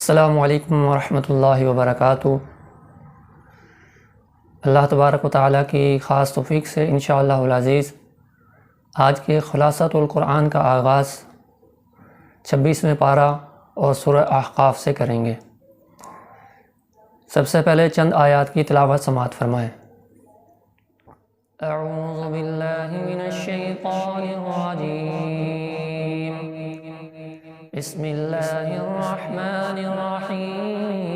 السلام علیکم ورحمۃ اللہ وبرکاتہ۔ اللہ تبارک و تعالیٰ کی خاص توفیق سے انشاءاللہ العزیز آج کے خلاصۃ القرآن کا آغاز 26ویں پارہ اور سورہ احقاف سے کریں گے۔ سب سے پہلے چند آیات کی تلاوت سماعت فرمائیں۔ اعوذ باللہ من الشیطان الرجیم، بسم اللہ الرحمن الرحیم،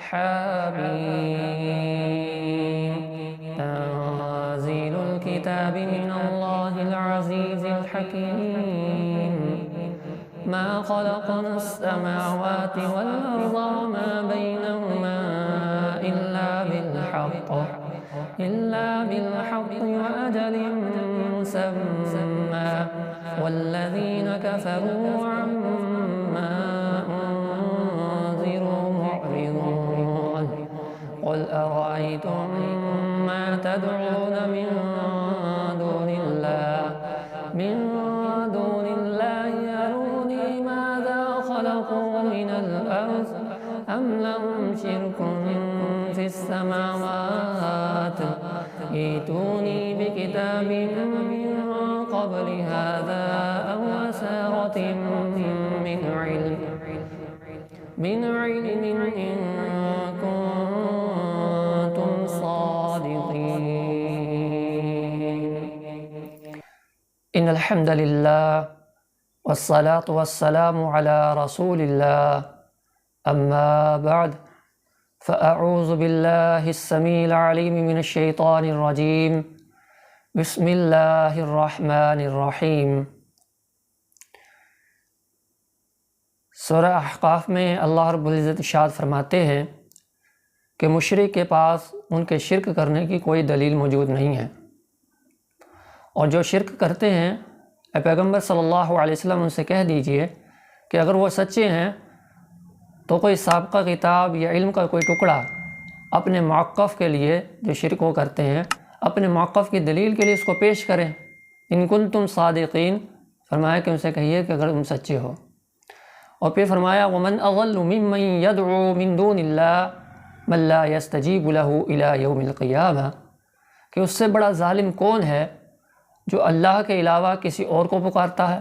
حامیم، تنزیل الکتاب من اللہ العزیز الحکیم، ما خلقنا السماوات والأرض وما بينهما إلا بالحق وأجل مسمى والذين كفروا عما أنذروا معرضون قل أرأيتم ما تدعون من دون الله أروني ماذا خلقوا من الأرض أم لهم شرك في السماوات ائتوني بكتاب من قبل هذا أو أثارة من علم إن كنتم صادقين۔ إن الحمد لله والصلاة والسلام على رسول الله، أما بعد فأعوذ بالله السميع العليم من الشيطان الرجيم، بسم اللہ الرحمن الرحیم۔ سورہ احقاف میں اللہ رب العزت ارشاد فرماتے ہیں کہ مشرک کے پاس ان کے شرک کرنے کی کوئی دلیل موجود نہیں ہے، اور جو شرک کرتے ہیں اے پیغمبر صلی اللہ علیہ وسلم ان سے کہہ دیجئے کہ اگر وہ سچے ہیں تو کوئی سابقہ کتاب یا علم کا کوئی ٹکڑا اپنے موقف کے لیے، جو شرک وہ کرتے ہیں اپنے موقف کی دلیل کے لیے اس کو پیش کریں۔ ان کنتم صادقین، فرمایا کہ ان سے کہیے کہ اگر تم سچے ہو۔ اور پھر فرمایا ومن اضل ممن يدعو من دون اللہ من لا يستجیب له الى یوم القیامہ، کہ اس سے بڑا ظالم کون ہے جو اللہ کے علاوہ کسی اور کو پکارتا ہے۔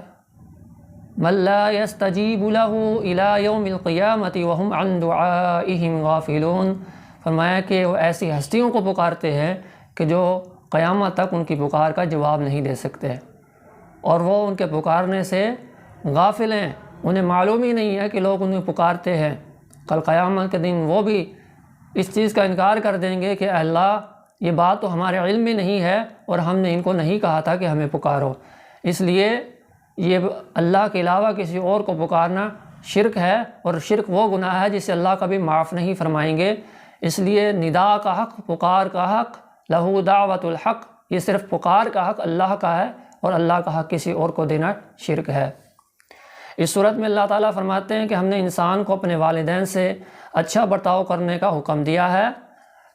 من لا يستجیب له الى یوم القیامۃ وهم عن دعائهم غافلون، فرمایا کہ وہ ایسی ہستیوں کو پکارتے ہیں کہ جو قیامت تک ان کی پکار کا جواب نہیں دے سکتے، اور وہ ان کے پکارنے سے غافل ہیں، انہیں معلوم ہی نہیں ہے کہ لوگ انہیں پکارتے ہیں۔ کل قیامت کے دن وہ بھی اس چیز کا انکار کر دیں گے کہ اللہ یہ بات تو ہمارے علم میں نہیں ہے اور ہم نے ان کو نہیں کہا تھا کہ ہمیں پکارو۔ اس لیے یہ اللہ کے علاوہ کسی اور کو پکارنا شرک ہے، اور شرک وہ گناہ ہے جسے اللہ کبھی معاف نہیں فرمائیں گے۔ اس لیے ندا کا حق، پکار کا حق، لہو دعوت الحق، یہ صرف پکار کا حق اللہ کا ہے، اور اللہ کا حق کسی اور کو دینا شرک ہے۔ اس صورت میں اللہ تعالیٰ فرماتے ہیں کہ ہم نے انسان کو اپنے والدین سے اچھا برتاؤ کرنے کا حکم دیا ہے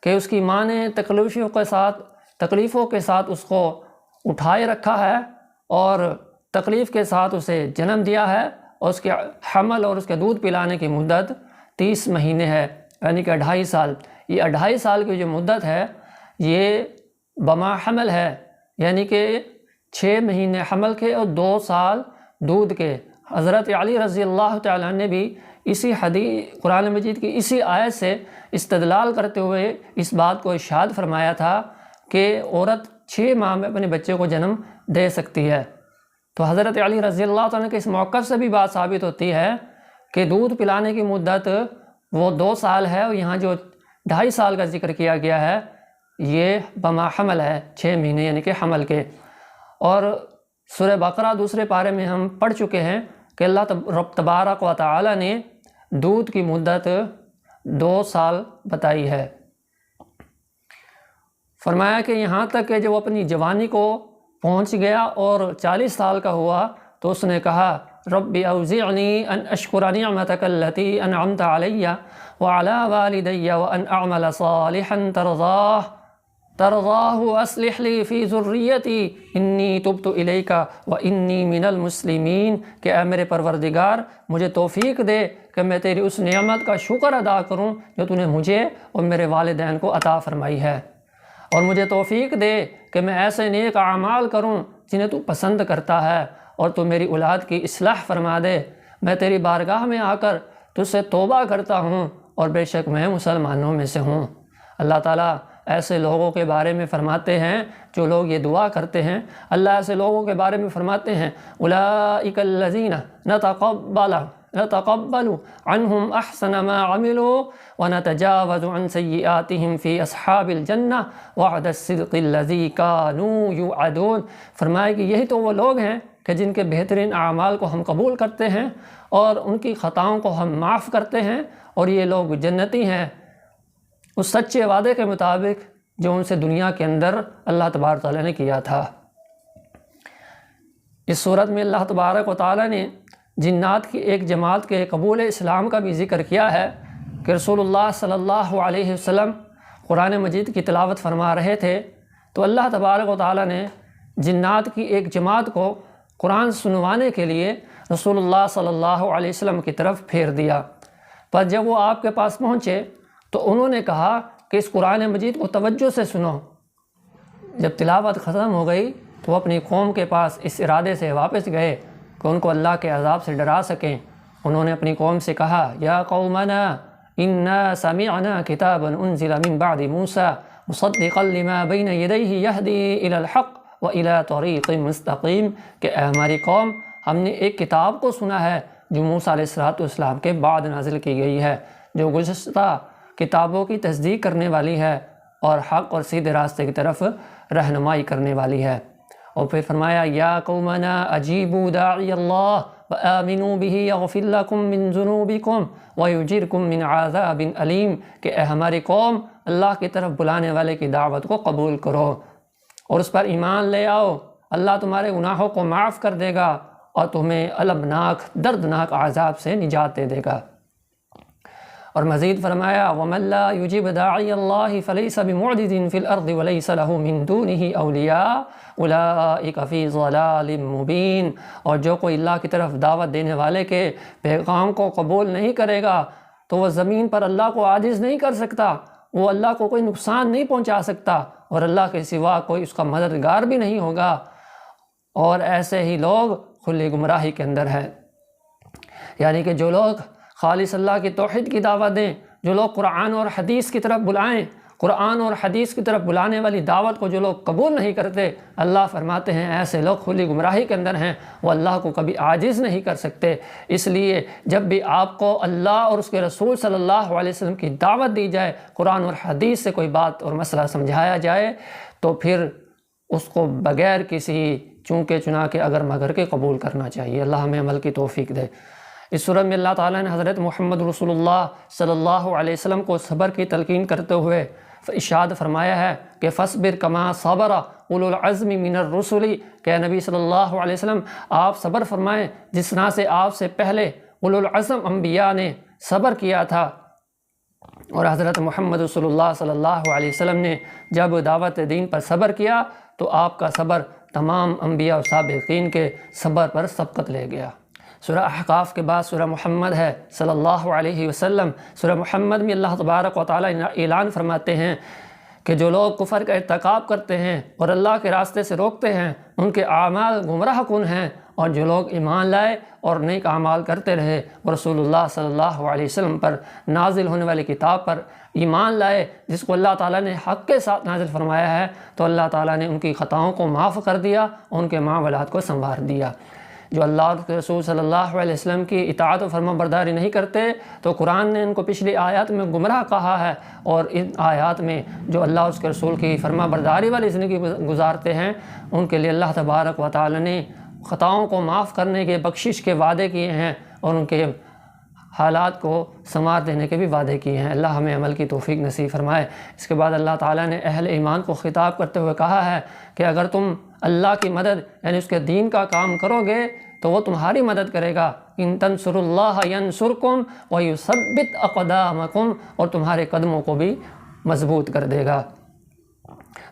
کہ اس کی ماں نے تکلیفوں کے ساتھ اس کو اٹھائے رکھا ہے اور تکلیف کے ساتھ اسے جنم دیا ہے، اور اس کے حمل اور اس کے دودھ پلانے کی مدت 30 مہینے ہے، یعنی کہ 2.5 سال۔ یہ 2.5 سال کی جو مدت ہے یہ بما حمل ہے، یعنی کہ 6 مہینے حمل کے اور 2 سال دودھ کے۔ حضرت علی رضی اللہ تعالیٰ نے بھی اسی حدیث قرآن مجید کی اسی آیت سے استدلال کرتے ہوئے اس بات کو ارشاد فرمایا تھا کہ عورت 6 ماہ میں اپنے بچے کو جنم دے سکتی ہے۔ تو حضرت علی رضی اللہ تعالیٰ کے اس موقف سے بھی بات ثابت ہوتی ہے کہ دودھ پلانے کی مدت وہ 2 سال ہے، اور یہاں جو 2.5 سال کا ذکر کیا گیا ہے یہ بما حمل ہے، 6 مہینے یعنی کہ حمل کے۔ اور سورہ بقرہ دوسرے پارے میں ہم پڑھ چکے ہیں کہ اللہ رب تبارک و تعالی نے دودھ کی مدت 2 سال بتائی ہے۔ فرمایا کہ یہاں تک کہ جب وہ اپنی جوانی کو پہنچ گیا اور 40 سال کا ہوا تو اس نے کہا رب اوزعنی ان اشکر نعمتک التی انعمت علی وعلی والدی وان اعمل صالحا ترضاہ ترضاہ اصلح لی فی ذریتی انی تبت الیک و انی من المسلمین، کہ اے میرے پروردگار مجھے توفیق دے کہ میں تیری اس نعمت کا شکر ادا کروں جو تو نے مجھے اور میرے والدین کو عطا فرمائی ہے، اور مجھے توفیق دے کہ میں ایسے نیک اعمال کروں جنہیں تو پسند کرتا ہے، اور تو میری اولاد کی اصلاح فرما دے۔ میں تیری بارگاہ میں آ کر تجھ سے توبہ کرتا ہوں اور بے شک میں مسلمانوں میں سے ہوں۔ اللہ تعالیٰ ایسے لوگوں کے بارے میں فرماتے ہیں جو لوگ یہ دعا کرتے ہیں، اللہ ایسے لوگوں کے بارے میں فرماتے ہیں اولئک الذین نتقبل عنہم احسن ما عملوا ونتجاوز عن سیئاتہم فی اصحاب الجنہ وعد الصدق الذی کانوا یوعدون۔ فرمایا کہ یہی تو وہ لوگ ہیں کہ جن کے بہترین اعمال کو ہم قبول کرتے ہیں اور ان کی خطاؤں کو ہم معاف کرتے ہیں، اور یہ لوگ جنتی ہیں اس سچے وعدے کے مطابق جو ان سے دنیا کے اندر اللہ تبارک و تعالیٰ نے کیا تھا۔ اس صورت میں اللہ تبارک و تعالیٰ نے جنات کی ایک جماعت کے قبول اسلام کا بھی ذکر کیا ہے کہ رسول اللہ صلی اللہ علیہ وسلم قرآن مجید کی تلاوت فرما رہے تھے تو اللہ تبارک و تعالیٰ نے جنات کی ایک جماعت کو قرآن سنوانے کے لیے رسول اللہ صلی اللہ علیہ وسلم کی طرف پھیر دیا۔ پر جب وہ آپ کے پاس پہنچے تو انہوں نے کہا کہ اس قرآن مجید کو توجہ سے سنو۔ جب تلاوت ختم ہو گئی تو وہ اپنی قوم کے پاس اس ارادے سے واپس گئے کہ ان کو اللہ کے عذاب سے ڈرا سکیں۔ انہوں نے اپنی قوم سے کہا یا قومنا انا سمعنا کتابا انزل من بعد موسیٰ مصدقا لما بین یدیہ یہدی الی الحق وإلی طریق مستقیم، کہ اے ہماری قوم ہم نے ایک کتاب کو سنا ہے جو موسیٰ علیہ السلام کے بعد نازل کی گئی ہے، جو گزشتہ کتابوں کی تصدیق کرنے والی ہے اور حق اور سیدھے راستے کی طرف رہنمائی کرنے والی ہے۔ اور پھر فرمایا یا قومنا اجیبوا داعی اللہ وآمنوا بہ یغفر لکم من ذنوبکم ویجرکم من عذاب علیم، کہ اے ہماری قوم اللہ کی طرف بلانے والے کی دعوت کو قبول کرو اور اس پر ایمان لے آؤ، اللہ تمہارے گناہوں کو معاف کر دے گا اور تمہیں المناک دردناک عذاب سے نجات دے دے گا۔ اور مزید فرمایا وَمَن لَّا يُجِبْ دَاعِيَ اللَّهِ فَلَيْسَ بِمُعْجِزٍ فِي الْأَرْضِ وَلَيْسَ لَهُ مِن دُونِهِ أَوْلِيَاءُ أُولَٰئِكَ فِي ضَلَالٍ مُّبِينٍ، اور جو کوئی اللہ کی طرف دعوت دینے والے کے پیغام کو قبول نہیں کرے گا تو وہ زمین پر اللہ کو عاجز نہیں کر سکتا، وہ اللہ کو کوئی نقصان نہیں پہنچا سکتا، اور اللہ کے سوا کوئی اس کا مددگار بھی نہیں ہوگا، اور ایسے ہی لوگ کھلی گمراہی کے اندر ہیں۔ یعنی کہ جو لوگ خالص اللہ کی توحید کی دعوت دیں، جو لوگ قرآن اور حدیث کی طرف بلائیں، قرآن اور حدیث کی طرف بلانے والی دعوت کو جو لوگ قبول نہیں کرتے، اللہ فرماتے ہیں ایسے لوگ کھلی گمراہی کے اندر ہیں، وہ اللہ کو کبھی عاجز نہیں کر سکتے۔ اس لیے جب بھی آپ کو اللہ اور اس کے رسول صلی اللہ علیہ وسلم کی دعوت دی جائے، قرآن اور حدیث سے کوئی بات اور مسئلہ سمجھایا جائے تو پھر اس کو بغیر کسی چونکے چنا کے اگر مگر کے قبول کرنا چاہیے۔ اللہ ہمیں عمل کی توفیق دے۔ اس سورہ میں اللہ تعالیٰ نے حضرت محمد رسول اللہ صلی اللہ علیہ وسلم کو صبر کی تلقین کرتے ہوئے ارشاد فرمایا ہے کہ فَاصْبِرْ كَمَا صَبَرَ أُولُو الْعَزْمِ مِنَ الرُّسُلِ، کہ نبی صلی اللہ علیہ وسلم آپ صبر فرمائیں جس طرح سے آپ سے پہلے اولو العزم انبیاء نے صبر کیا تھا۔ اور حضرت محمد رسول اللہ صلی اللہ علیہ وسلم نے جب دعوت دین پر صبر کیا تو آپ کا صبر تمام انبیاء و سابقین کے صبر پر سبقت لے گیا۔ سورہ احقاف کے بعد سورہ محمد ہے صلی اللہ علیہ وسلم۔ سورہ محمد میں اللہ تبارک و تعالیٰ اعلان فرماتے ہیں کہ جو لوگ کفر کا ارتکاب کرتے ہیں اور اللہ کے راستے سے روکتے ہیں ان کے اعمال گمراہ کن ہیں، اور جو لوگ ایمان لائے اور نیک اعمال کرتے رہے اور رسول اللہ صلی اللہ علیہ وسلم پر نازل ہونے والی کتاب پر ایمان لائے جس کو اللہ تعالیٰ نے حق کے ساتھ نازل فرمایا ہے، تو اللہ تعالیٰ نے ان کی خطاؤں کو معاف کر دیا، ان کے معاملات کو سنوار دیا۔ جو اللہ اور اس کے رسول صلی اللہ علیہ وسلم کی اطاعت و فرما برداری نہیں کرتے تو قرآن نے ان کو پچھلی آیات میں گمراہ کہا ہے، اور ان آیات میں جو اللہ اور اس کے رسول کی فرما برداری والی زندگی گزارتے ہیں ان کے لیے اللہ تبارک و تعالی نے خطاؤں کو معاف کرنے کے بخشش کے وعدے کیے ہیں اور ان کے حالات کو سنوار دینے کے بھی وعدے کیے ہیں۔ اللہ ہمیں عمل کی توفیق نصیب فرمائے۔ اس کے بعد اللہ تعالیٰ نے اہل ایمان کو خطاب کرتے ہوئے کہا ہے کہ اگر تم اللہ کی مدد یعنی اس کے دین کا کام کرو گے تو وہ تمہاری مدد کرے گا۔ ان تنصروا اللہ ینصرکم ویثبت اقدامکم، اور تمہارے قدموں کو بھی مضبوط کر دے گا۔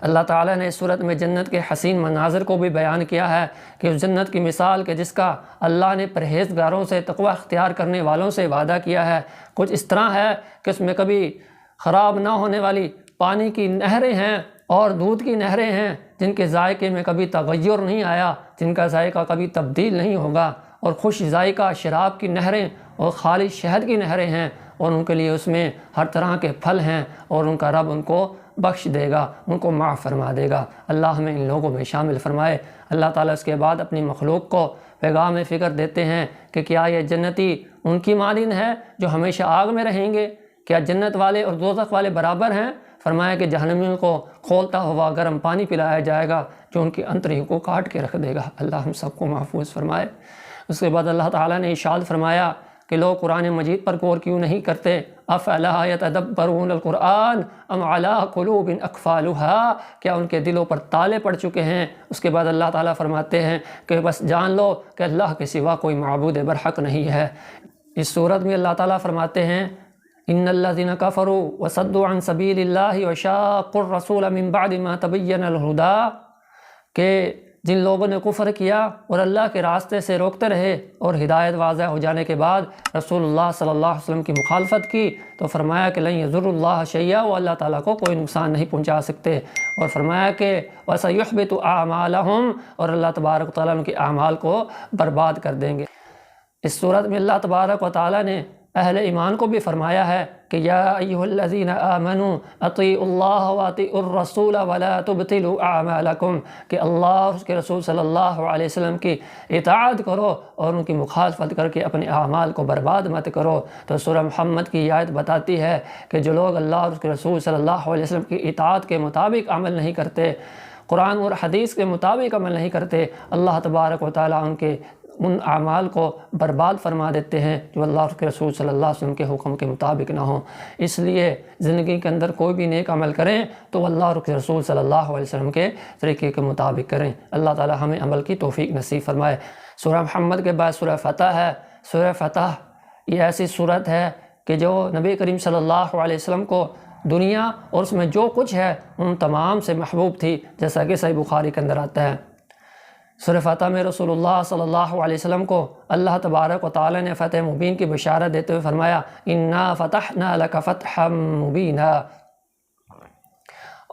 اللہ تعالیٰ نے اس صورت میں جنت کے حسین مناظر کو بھی بیان کیا ہے کہ اس جنت کی مثال کہ جس کا اللہ نے پرہیزگاروں سے، تقوی اختیار کرنے والوں سے وعدہ کیا ہے، کچھ اس طرح ہے کہ اس میں کبھی خراب نہ ہونے والی پانی کی نہریں ہیں اور دودھ کی نہریں ہیں، جن کے ذائقے میں کبھی تغیر نہیں آیا، جن کا ذائقہ کبھی تبدیل نہیں ہوگا، اور خوش ذائقہ شراب کی نہریں اور خالص شہد کی نہریں ہیں، اور ان کے لیے اس میں ہر طرح کے پھل ہیں، اور ان کا رب ان کو بخش دے گا، ان کو معاف فرما دے گا۔ اللہ ہمیں ان لوگوں میں شامل فرمائے۔ اللہ تعالیٰ اس کے بعد اپنی مخلوق کو پیغام فکر دیتے ہیں کہ کیا یہ جنتی ان کی مانند ہے جو ہمیشہ آگ میں رہیں گے؟ کیا جنت والے اور دوزخ والے برابر ہیں؟ فرمایا کہ جہنمیوں کو کھولتا ہوا گرم پانی پلایا جائے گا جو ان کی انتڑیوں کو کاٹ کے رکھ دے گا۔ اللہ ہم سب کو محفوظ فرمائے۔ اس کے بعد اللہ تعالیٰ نے ارشاد فرمایا کہ لوگ قرآن مجید پر غور کیوں نہیں کرتے؟ افلا یتدبرون القرآن ام علی قلوب اقفالها، کیا ان کے دلوں پر تالے پڑ چکے ہیں؟ اس کے بعد اللہ تعالیٰ فرماتے ہیں کہ بس جان لو کہ اللہ کے سوا کوئی معبود برحق نہیں ہے۔ اس صورت میں اللہ تعالیٰ فرماتے ہیں ان الذین کفروا وصدوا عن سبیل اللہ وشاقوا الرسول من بعد ما تبین الہدی، کہ جن لوگوں نے کفر کیا اور اللہ کے راستے سے روکتے رہے اور ہدایت واضح ہو جانے کے بعد رسول اللہ صلی اللہ علیہ وسلم کی مخالفت کی، تو فرمایا کہ لن یضر اللہ شیئا، وہ اللہ تعالیٰ کو کوئی نقصان نہیں پہنچا سکتے، اور فرمایا کہ وَسَيُحْبِطُ أَعْمَالَهُمْ، اور اللہ تبارک و تعالیٰ ان کے اعمال کو برباد کر دیں گے۔ اس صورت میں اللہ تبارک و تعالیٰ نے اہل ایمان کو بھی فرمایا ہے کہ یا ایھا الذین آمنوا اطیعوا اللہ واطیعوا الرسول ولا تبطلوا اعمالکم، کہ اللہ اور اس کے رسول صلی اللہ علیہ وسلم کی اطاعت کرو اور ان کی مخالفت کر کے اپنے اعمال کو برباد مت کرو۔ تو سورہ محمد کی آیت بتاتی ہے کہ جو لوگ اللہ اور اس کے رسول صلی اللہ علیہ وسلم کی اطاعت کے مطابق عمل نہیں کرتے، قرآن اور حدیث کے مطابق عمل نہیں کرتے، اللہ تبارک و تعالیٰ ان اعمال کو برباد فرما دیتے ہیں جو اللہ اور اس کے رسول صلی اللہ علیہ وسلم کے حکم کے مطابق نہ ہوں۔ اس لیے زندگی کے اندر کوئی بھی نیک عمل کریں تو اللہ اور اس کے رسول صلی اللہ علیہ وسلم کے طریقے کے مطابق کریں۔ اللہ تعالی ہمیں عمل کی توفیق نصیب فرمائے۔ سورہ محمد کے بعد سورہ فتح ہے۔ سورہ فتح یہ ایسی صورت ہے کہ جو نبی کریم صلی اللہ علیہ وسلم کو دنیا اور اس میں جو کچھ ہے ان تمام سے محبوب تھی، جیسا کہ صحیح بخاری کے اندر آتا ہے۔ سورہ فتح میں رسول اللہ صلی اللہ علیہ وسلم کو اللہ تبارک و تعالی نے فتح مبین کی بشارت دیتے ہوئے فرمایا انا فتحنا لک فتحا مبینا،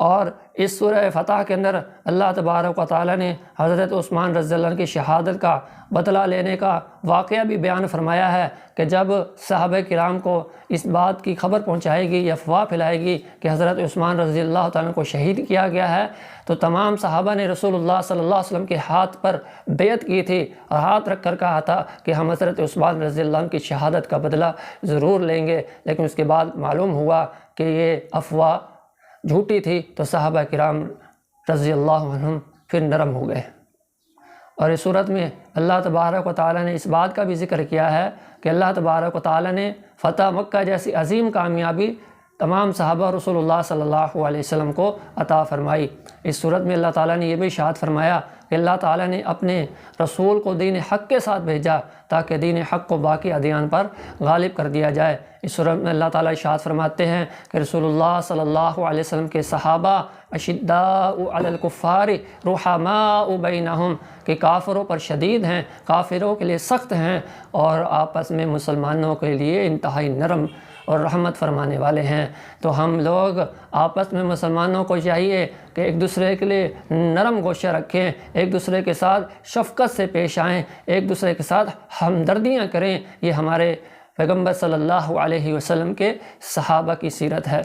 اور اس سورہ فتح کے اندر اللہ تبارک و تعالی نے حضرت عثمان رضی اللہ عنہ کی شہادت کا بدلہ لینے کا واقعہ بھی بیان فرمایا ہے کہ جب صحابہ کرام کو اس بات کی خبر پہنچائے گی یا افواہ پھیلائے گی کہ حضرت عثمان رضی اللہ تعالیٰ کو شہید کیا گیا ہے، تو تمام صحابہ نے رسول اللہ صلی اللہ علیہ وسلم کے ہاتھ پر بیعت کی تھی اور ہاتھ رکھ کر کہا تھا کہ ہم حضرت عثمان رضی اللہ عنہ کی شہادت کا بدلہ ضرور لیں گے، لیکن اس کے بعد معلوم ہوا کہ یہ افواہ جھوٹی تھی، تو صحابہ کرام رضی اللہ عنہم پھر نرم ہو گئے۔ اور اس صورت میں اللہ تبارک و تعالیٰ نے اس بات کا بھی ذکر کیا ہے کہ اللہ تبارک و تعالیٰ نے فتح مکہ جیسی عظیم کامیابی تمام صحابہ رسول اللہ صلی اللہ علیہ وسلم کو عطا فرمائی۔ اس صورت میں اللہ تعالیٰ نے یہ بھی ارشاد فرمایا کہ اللہ تعالیٰ نے اپنے رسول کو دین حق کے ساتھ بھیجا تاکہ دین حق کو باقی ادیان پر غالب کر دیا جائے۔ اس صورت میں اللہ تعالیٰ ارشاد فرماتے ہیں کہ رسول اللہ صلی اللہ علیہ وسلم کے صحابہ اشداء علی الکفار رحماء بینہم، کہ کافروں پر شدید ہیں، کافروں کے لیے سخت ہیں، اور آپس میں مسلمانوں کے لیے انتہائی نرم اور رحمت فرمانے والے ہیں۔ تو ہم لوگ آپس میں مسلمانوں کو چاہیے کہ ایک دوسرے کے لیے نرم گوشہ رکھیں، ایک دوسرے کے ساتھ شفقت سے پیش آئیں، ایک دوسرے کے ساتھ ہمدردیاں کریں۔ یہ ہمارے پیغمبر صلی اللہ علیہ وسلم کے صحابہ کی سیرت ہے۔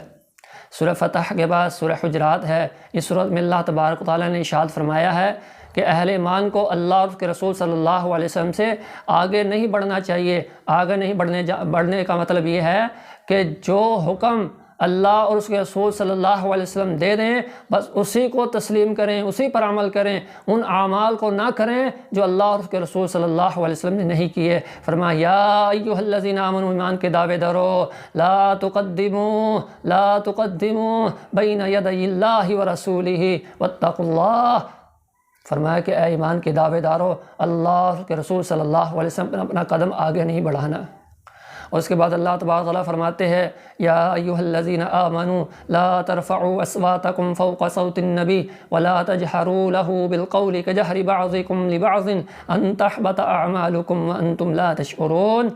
سورہ فتح کے بعد سورہ حجرات ہے۔ اس سورت میں اللہ تبارک و تعالیٰ نے ارشاد فرمایا ہے کہ اہل ایمان کو اللہ اور اس کے رسول صلی اللہ علیہ وسلم سے آگے نہیں بڑھنا چاہیے۔ آگے نہیں بڑھنے کا مطلب یہ ہے کہ جو حکم اللہ اور اس کے رسول صلی اللہ علیہ وسلم دے دیں بس اسی کو تسلیم کریں، اسی پر عمل کریں، ان اعمال کو نہ کریں جو اللہ اور اس کے رسول صلی اللہ علیہ وسلم نے نہیں کیے۔ فرمایا یا ایھا الذین آمنوا، ایمان کے دعوے دارو، لا تقدموا بین یدی اللہ ورسولہ واتقوا اللہ۔ فرمایا کہ اے ایمان کے دعوے دارو، اللہ اور اس کے رسول صلی اللہ علیہ وسلم پر اپنا قدم آگے نہیں بڑھانا، اور اس کے بعد اللہ تبارک و تعالیٰ فرماتے ہیں یا ایھا الذین آمنوا لا ترفعوا اصواتکم فوق صوت النبی ولا تجہروا له بالقول کجہر بعضکم لبعض ان تحبط اعمالکم وانتم لا تشعرون،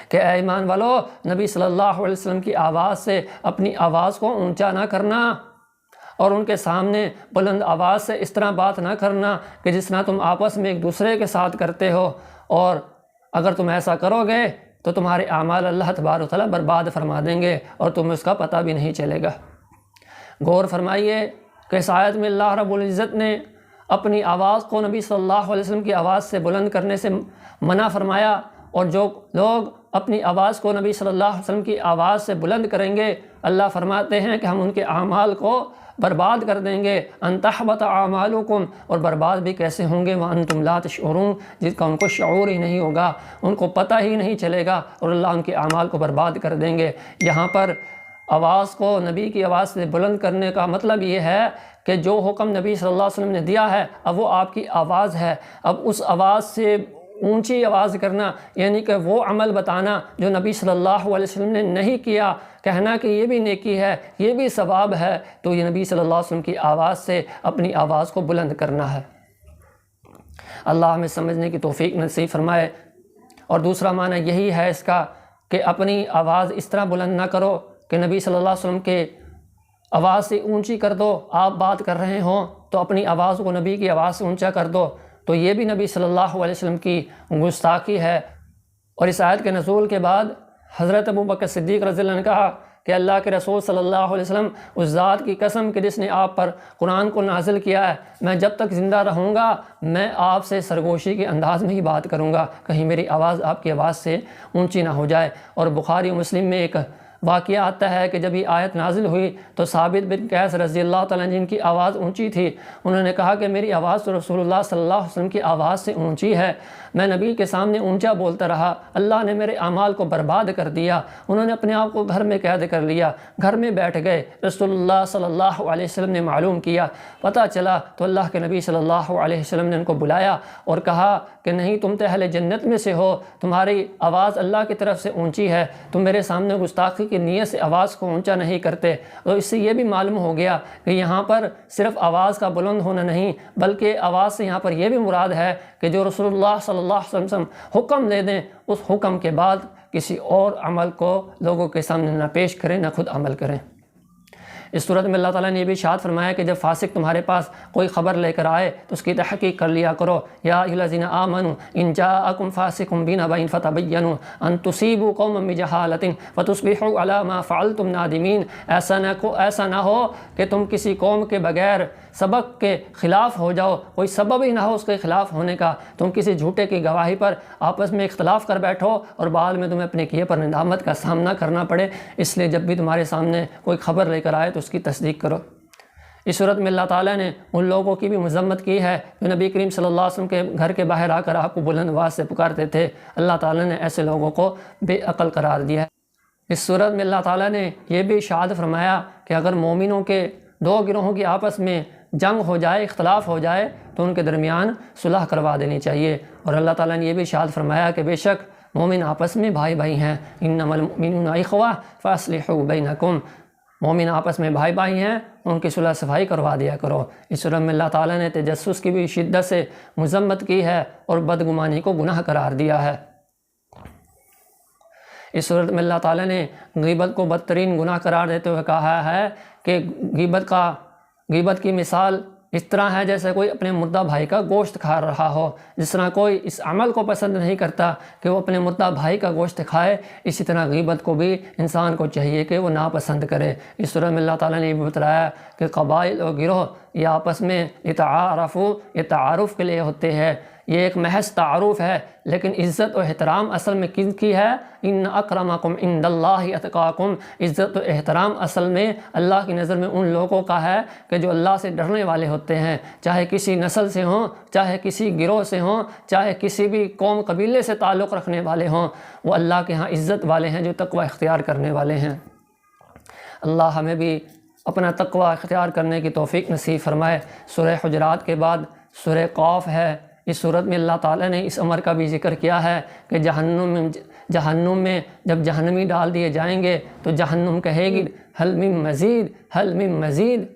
کہ اے ایمان والو نبی صلی اللہ علیہ وسلم کی آواز سے اپنی آواز کو اونچا نہ کرنا، اور ان کے سامنے بلند آواز سے اس طرح بات نہ کرنا کہ جس طرح تم آپس میں ایک دوسرے کے ساتھ کرتے ہو، اور اگر تم ایسا کرو گے تو تمہارے اعمال اللہ تبارک و تعالیٰ برباد فرما دیں گے اور تمہیں اس کا پتہ بھی نہیں چلے گا۔ غور فرمائیے کہ اس آیت میں اللہ رب العزت نے اپنی آواز کو نبی صلی اللہ علیہ وسلم کی آواز سے بلند کرنے سے منع فرمایا، اور جو لوگ اپنی آواز کو نبی صلی اللہ علیہ وسلم کی آواز سے بلند کریں گے اللہ فرماتے ہیں کہ ہم ان کے اعمال کو برباد کر دیں گے، ان تحبط اعمالکم، اور برباد بھی کیسے ہوں گے وانتم لا تشعرون، جس کا ان کو شعور ہی نہیں ہوگا، ان کو پتہ ہی نہیں چلے گا، اور اللہ ان کے اعمال کو برباد کر دیں گے۔ یہاں پر آواز کو نبی کی آواز سے بلند کرنے کا مطلب یہ ہے کہ جو حکم نبی صلی اللہ علیہ وسلم نے دیا ہے اب وہ آپ کی آواز ہے، اب اس آواز سے اونچی آواز کرنا یعنی کہ وہ عمل بتانا جو نبی صلی اللہ علیہ وسلم نے نہیں کیا، کہنا کہ یہ بھی نیکی ہے، یہ بھی ثواب ہے، تو یہ نبی صلی اللہ علیہ وسلم کی آواز سے اپنی آواز کو بلند کرنا ہے۔ اللہ ہمیں سمجھنے کی توفیق نصیب فرمائے۔ اور دوسرا معنی یہی ہے اس کا کہ اپنی آواز اس طرح بلند نہ کرو کہ نبی صلی اللہ علیہ وسلم کے آواز سے اونچی کر دو، آپ بات کر رہے ہوں تو اپنی آواز کو نبی کی آواز سے اونچا کر دو، تو یہ بھی نبی صلی اللہ علیہ وسلم کی گستاخی ہے۔ اور اس آیت کے نزول کے بعد حضرت ابوبکر صدیق رضی اللہ عنہ نے کہا کہ اللہ کے رسول صلی اللہ علیہ وسلم اس ذات کی قسم کہ جس نے آپ پر قرآن کو نازل کیا ہے، میں جب تک زندہ رہوں گا میں آپ سے سرگوشی کے انداز میں ہی بات کروں گا، کہیں میری آواز آپ کی آواز سے اونچی نہ ہو جائے۔ اور بخاری و مسلم میں ایک واقعہ آتا ہے کہ جب یہ آیت نازل ہوئی تو ثابت بن قیس رضی اللہ تعالیٰ عنہ جن کی آواز اونچی تھی، انہوں نے کہا کہ میری آواز تو رسول اللہ صلی اللہ علیہ وسلم کی آواز سے اونچی ہے، میں نبی کے سامنے اونچا بولتا رہا، اللہ نے میرے اعمال کو برباد کر دیا، انہوں نے اپنے آپ کو گھر میں قید کر لیا، گھر میں بیٹھ گئے۔ رسول اللہ صلی اللہ علیہ وسلم نے معلوم کیا، پتہ چلا تو اللہ کے نبی صلی اللہ علیہ وسلم نے ان کو بلایا اور کہا کہ نہیں، تم تو اہل جنت میں سے ہو، تمہاری آواز اللہ کی طرف سے اونچی ہے، تم میرے سامنے گستاخی کی نیت سے آواز کو اونچا نہیں کرتے۔ تو اس سے یہ بھی معلوم ہو گیا کہ یہاں پر صرف آواز کا بلند ہونا نہیں بلکہ آواز سے یہاں پر یہ بھی مراد ہے کہ جو رسول اللہ صلی اللہ علیہ وسلم حکم دے دیں اس حکم کے بعد کسی اور عمل کو لوگوں کے سامنے نہ پیش کریں، نہ خود عمل کریں۔ اس صورت میں اللہ تعالیٰ نے یہ بھی ارشاد فرمایا کہ جب فاسق تمہارے پاس کوئی خبر لے کر آئے تو اس کی تحقیق کر لیا کرو۔ یا ایھا الذین آمنوا ان جاءکم فاسق بنبأ فتبینوا ان تصیبوا قوما بجہالۃ فتصبحوا علی ما فعلتم نادمین، ایسا نہ ہو کہ تم کسی قوم کے بغیر سبق کے خلاف ہو جاؤ، کوئی سبب ہی نہ ہو اس کے خلاف ہونے کا، تم کسی جھوٹے کی گواہی پر آپس میں اختلاف کر بیٹھو اور بعد میں تمہیں اپنے کیے پر ندامت کا سامنا کرنا پڑے۔ اس لیے جب بھی تمہارے سامنے کوئی خبر لے کر آئے تو اس کی تصدیق کرو۔ اس صورت میں اللہ تعالیٰ نے ان لوگوں کی بھی مذمت کی ہے جو نبی کریم صلی اللہ علیہ وسلم کے گھر کے باہر آ کر آپ کو بلند آواز سے پکارتے تھے، اللہ تعالیٰ نے ایسے لوگوں کو بے عقل قرار دیا ہے۔ اس صورت میں اللہ تعالیٰ نے یہ بھی ارشاد فرمایا کہ اگر مومنوں کے دو گروہوں کی آپس میں جنگ ہو جائے، اختلاف ہو جائے تو ان کے درمیان صلح کروا دینی چاہیے۔ اور اللہ تعالیٰ نے یہ بھی ارشاد فرمایا کہ بے شک مومن آپس میں بھائی بھائی ہیں، انما المؤمنون اخوہ فاصلحوا بینکم، مومن آپس میں بھائی بھائی ہیں، ان کی صلح صفائی کروا دیا کرو۔ اس صورت میں اللہ تعالیٰ نے تجسس کی بھی شدت سے مذمت کی ہے اور بدگمانی کو گناہ قرار دیا ہے۔ اس صورت میں اللہ تعالیٰ نے غیبت کو بدترین گناہ قرار دیتے ہوئے کہا ہے کہ غیبت کی مثال اس طرح ہے جیسے کوئی اپنے مردہ بھائی کا گوشت کھا رہا ہو۔ جس طرح کوئی اس عمل کو پسند نہیں کرتا کہ وہ اپنے مردہ بھائی کا گوشت کھائے، اسی طرح غیبت کو بھی انسان کو چاہیے کہ وہ ناپسند کرے۔ اس صورت میں اللہ تعالیٰ نے یہ بھی بتلایا کہ قبائل اور گروہ یہ آپس میں یہ تعارف کے لیے ہوتے ہیں، یہ ایک محض تعارف ہے، لیکن عزت و احترام اصل میں کن کی ہے؟ ان اکرمکم عند اللہ اتقاکم، عزت و احترام اصل میں اللہ کی نظر میں ان لوگوں کا ہے کہ جو اللہ سے ڈرنے والے ہوتے ہیں، چاہے کسی نسل سے ہوں، چاہے کسی گروہ سے ہوں، چاہے کسی بھی قوم قبیلے سے تعلق رکھنے والے ہوں، وہ اللہ کے ہاں عزت والے ہیں جو تقوی اختیار کرنے والے ہیں۔ اللہ ہمیں بھی اپنا تقوی اختیار کرنے کی توفیق نصیب فرمائے۔ سورہ حجرات کے بعد سورہ قاف ہے۔ اس صورت میں اللہ تعالیٰ نے اس امر کا بھی ذکر کیا ہے کہ جہنم میں جب جہنمی ڈال دیے جائیں گے تو جہنم کہے گی حل من مزید، حل من مزید،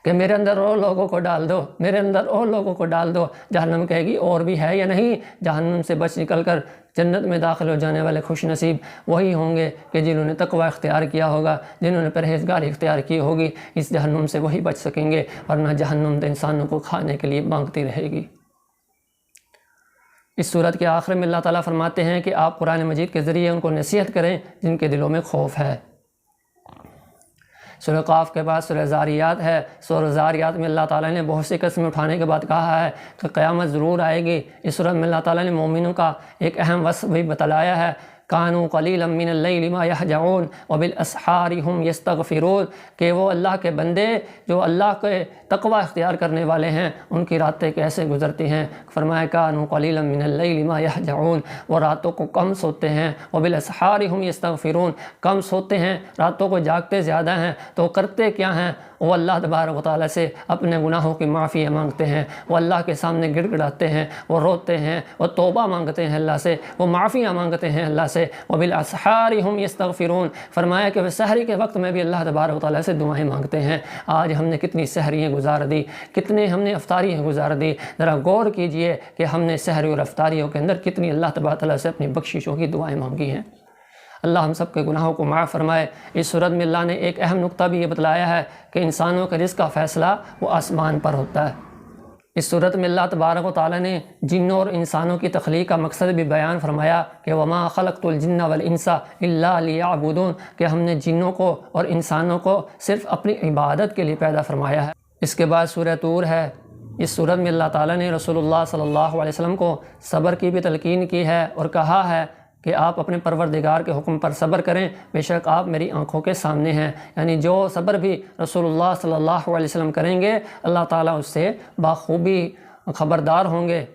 کہ میرے اندر اور لوگوں کو ڈال دو، میرے اندر اور لوگوں کو ڈال دو۔ جہنم کہے گی اور بھی ہے یا نہیں؟ جہنم سے بچ نکل کر جنت میں داخل ہو جانے والے خوش نصیب وہی ہوں گے کہ جنہوں نے تقوی اختیار کیا ہوگا، جنہوں نے پرہیزگاری اختیار کی ہوگی۔ اس جہنم سے وہی بچ سکیں گے، ورنہ جہنم تو انسانوں کو کھانے کے لیے مانگتی رہے گی۔ اس صورت کے آخر میں اللہ تعالیٰ فرماتے ہیں کہ آپ قرآن مجید کے ذریعے ان کو نصیحت کریں جن کے دلوں میں خوف ہے۔ سورہ قاف کے بعد سورہ زاریات ہے۔ سورہ زاریات میں اللہ تعالیٰ نے بہت سی قسمیں اٹھانے کے بعد کہا ہے کہ قیامت ضرور آئے گی۔ اس صورت میں اللہ تعالیٰ نے مومنوں کا ایک اہم وصف بھی بتلایا ہے، کانوا قلیلا من اللیل ما یہجعون وبالاسحار ہم یستغفرون، کہ وہ اللہ کے بندے جو اللہ کے تقوی اختیار کرنے والے ہیں ان کی راتیں کیسے گزرتی ہیں۔ فرمایا کانوا قلیلا من اللیل ما یہجعون، وہ راتوں کو کم سوتے ہیں، وبالاسحار ہم یستغفرون، کم سوتے ہیں، راتوں کو جاگتے زیادہ ہیں، تو کرتے کیا ہیں؟ وہ اللہ تبارک و تعالیٰ سے اپنے گناہوں کی معافی مانگتے ہیں، وہ اللہ کے سامنے گڑ گڑاتے ہیں، وہ روتے ہیں، وہ توبہ مانگتے ہیں اللہ سے، وہ معافیاں مانگتے ہیں اللہ سے۔ وبالاسحار ہم یستغفرون، فرمایا کہ وہ سحری کے وقت میں بھی اللہ تبارک و تعالیٰ سے دعائیں مانگتے ہیں۔ آج ہم نے کتنی سحریاں گزار دی، کتنے ہم نے افطاریاں گزار دی، ذرا غور کیجئے کہ ہم نے سحری اور افطاریوں کے اندر کتنی اللہ تبارک و تعالیٰ سے اپنی بخششوں کی دعائیں مانگی ہیں۔ اللہ ہم سب کے گناہوں کو معاف فرمائے۔ اس صورت میں اللہ نے ایک اہم نقطہ بھی یہ بتلایا ہے کہ انسانوں کے رزق کا فیصلہ وہ آسمان پر ہوتا ہے۔ اس صورت میں اللہ تبارک و تعالیٰ نے جنوں اور انسانوں کی تخلیق کا مقصد بھی بیان فرمایا کہ وما خلقت الجن والانس الا لیعبدون، کہ ہم نے جنوں کو اور انسانوں کو صرف اپنی عبادت کے لیے پیدا فرمایا ہے۔ اس کے بعد سورہ طور ہے۔ اس صورت میں اللہ تعالیٰ نے رسول اللہ صلی اللہ علیہ وسلم کو صبر کی بھی تلقین کی ہے اور کہا ہے کہ آپ اپنے پروردگار کے حکم پر صبر کریں، بے شک آپ میری آنکھوں کے سامنے ہیں۔ یعنی جو صبر بھی رسول اللہ صلی اللہ علیہ وسلم کریں گے اللہ تعالیٰ اس سے بخوبی خبردار ہوں گے،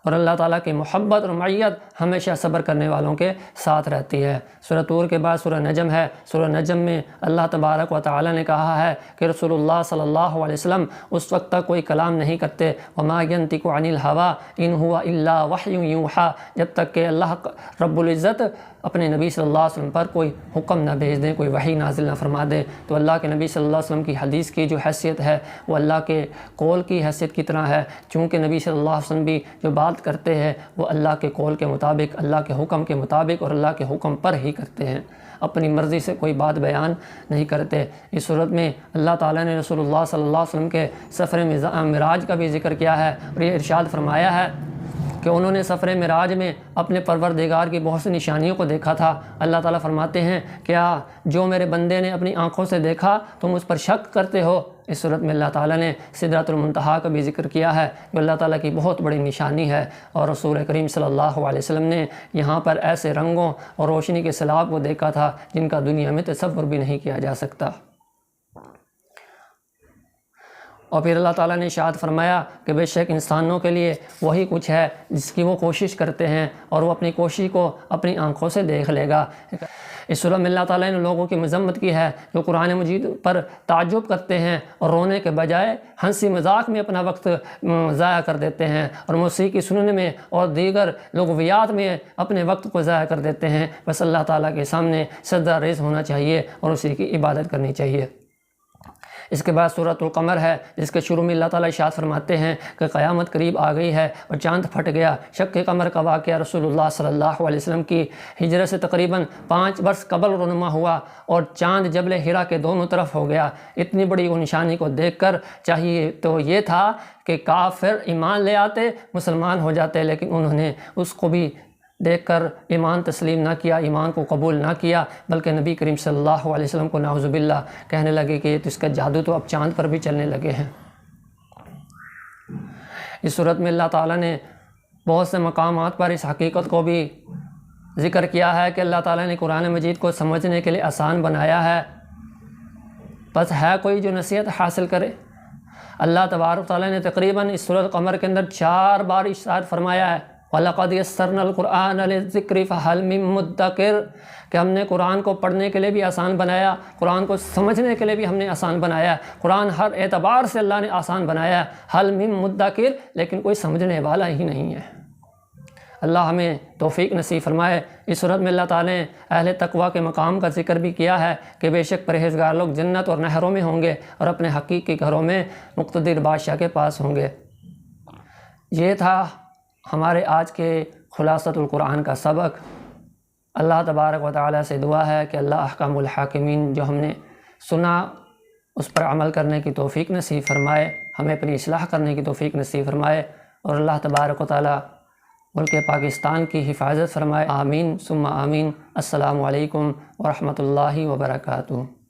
اور اللہ تعالیٰ کی محبت اور معیت ہمیشہ صبر کرنے والوں کے ساتھ رہتی ہے۔ سورہ طور کے بعد سورہ نجم ہے۔ سورہ نجم میں اللہ تبارک و تعالیٰ نے کہا ہے کہ رسول اللہ صلی اللہ علیہ وسلم اس وقت تک کوئی کلام نہیں کرتے، وما ینطق عن الہوی ان هو الا وحی یوحی، جب تک کہ اللہ رب العزت اپنے نبی صلی اللہ علیہ وسلم پر کوئی حکم نہ بھیج دیں، کوئی وحی نازل نہ فرما دیں۔ تو اللہ کے نبی صلی اللہ علیہ وسلم کی حدیث کی جو حیثیت ہے وہ اللہ کے قول کی حیثیت کی طرح ہے، چونکہ نبی صلی اللہ علیہ وسلم بھی جو بات کرتے ہیں وہ اللہ کے قول کے مطابق، اللہ کے حکم کے مطابق اور اللہ کے حکم پر ہی کرتے ہیں، اپنی مرضی سے کوئی بات بیان نہیں کرتے۔ اس صورت میں اللہ تعالیٰ نے رسول اللہ صلی اللہ علیہ وسلم کے سفر معراج کا بھی ذکر کیا ہے اور یہ ارشاد فرمایا ہے کہ انہوں نے سفر معراج میں اپنے پروردگار کی بہت سی نشانیوں کو دیکھا تھا۔ اللہ تعالیٰ فرماتے ہیں کیا جو میرے بندے نے اپنی آنکھوں سے دیکھا تم اس پر شک کرتے ہو؟ اس صورت میں اللہ تعالیٰ نے سدرۃ المنتہا کا بھی ذکر کیا ہے جو اللہ تعالیٰ کی بہت بڑی نشانی ہے، اور رسول کریم صلی اللہ علیہ وسلم نے یہاں پر ایسے رنگوں اور روشنی کے سیلاب کو دیکھا تھا جن کا دنیا میں تصور بھی نہیں کیا جا سکتا۔ اور پھر اللہ تعالیٰ نے ارشاد فرمایا کہ بے شک انسانوں کے لیے وہی کچھ ہے جس کی وہ کوشش کرتے ہیں، اور وہ اپنی کوشش کو اپنی آنکھوں سے دیکھ لے گا۔ اس صورت میں اللہ تعالیٰ نے لوگوں کی مذمت کی ہے جو قرآن مجید پر تعجب کرتے ہیں اور رونے کے بجائے ہنسی مذاق میں اپنا وقت ضائع کر دیتے ہیں، اور موسیقی سننے میں اور دیگر لغویات میں اپنے وقت کو ضائع کر دیتے ہیں۔ بس اللہ تعالیٰ کے سامنے سجدہ ریز ہونا چاہیے اور اسی کی عبادت کرنی چاہیے۔ اس کے بعد سورۃ القمر ہے جس کے شروع میں اللہ تعالیٰ ارشاد فرماتے ہیں کہ قیامت قریب آ گئی ہے اور چاند پھٹ گیا۔ شق قمر کا واقعہ رسول اللہ صلی اللہ علیہ وسلم کی ہجرت سے تقریباً 5 برس قبل رونما ہوا اور چاند جبل ہرا کے دونوں طرف ہو گیا۔ اتنی بڑی وہ نشانی کو دیکھ کر چاہیے تو یہ تھا کہ کافر ایمان لے آتے، مسلمان ہو جاتے، لیکن انہوں نے اس کو بھی دیکھ کر ایمان تسلیم نہ کیا، ایمان کو قبول نہ کیا، بلکہ نبی کریم صلی اللہ علیہ وسلم کو نعوذ باللہ کہنے لگے کہ اس کا جادو تو اب چاند پر بھی چلنے لگے ہیں۔ اس صورت میں اللہ تعالیٰ نے بہت سے مقامات پر اس حقیقت کو بھی ذکر کیا ہے کہ اللہ تعالیٰ نے قرآن مجید کو سمجھنے کے لیے آسان بنایا ہے، بس ہے کوئی جو نصیحت حاصل کرے۔ اللہ تبارک تعالیٰ نے تقریباً اس سورۃ قمر کے اندر 4 بار ارشاد فرمایا ہے وَلَقَدْ يَسَّرْنَا الْقُرْآنَ لِلذِّكْرِ فَهَلْ مِن مُدَّكِرٍ، کہ ہم نے قرآن کو پڑھنے کے لیے بھی آسان بنایا، قرآن کو سمجھنے کے لیے بھی ہم نے آسان بنایا، قرآن ہر اعتبار سے اللہ نے آسان بنایا، حل من مدکر، لیکن کوئی سمجھنے والا ہی نہیں ہے۔ اللہ ہمیں توفیق نصیب فرمائے۔ اس صورت میں اللہ تعالیٰ نے اہل تقوی کے مقام کا ذکر بھی کیا ہے کہ بے شک پرہیزگار لوگ جنت اور نہروں میں ہوں گے اور اپنے حقیقی گھروں میں مقتدر بادشاہ کے پاس ہوں گے۔ یہ تھا ہمارے آج کے خلاصۃ القرآن کا سبق۔ اللہ تبارک و تعالیٰ سے دعا ہے کہ اللہ احکام الحاکمین جو ہم نے سنا اس پر عمل کرنے کی توفیق نصیب فرمائے، ہمیں اپنی اصلاح کرنے کی توفیق نصیب فرمائے، اور اللہ تبارک و تعالیٰ ملک پاکستان کی حفاظت فرمائے۔ آمین ثم آمین۔ السلام علیکم ورحمۃ اللہ وبرکاتہ۔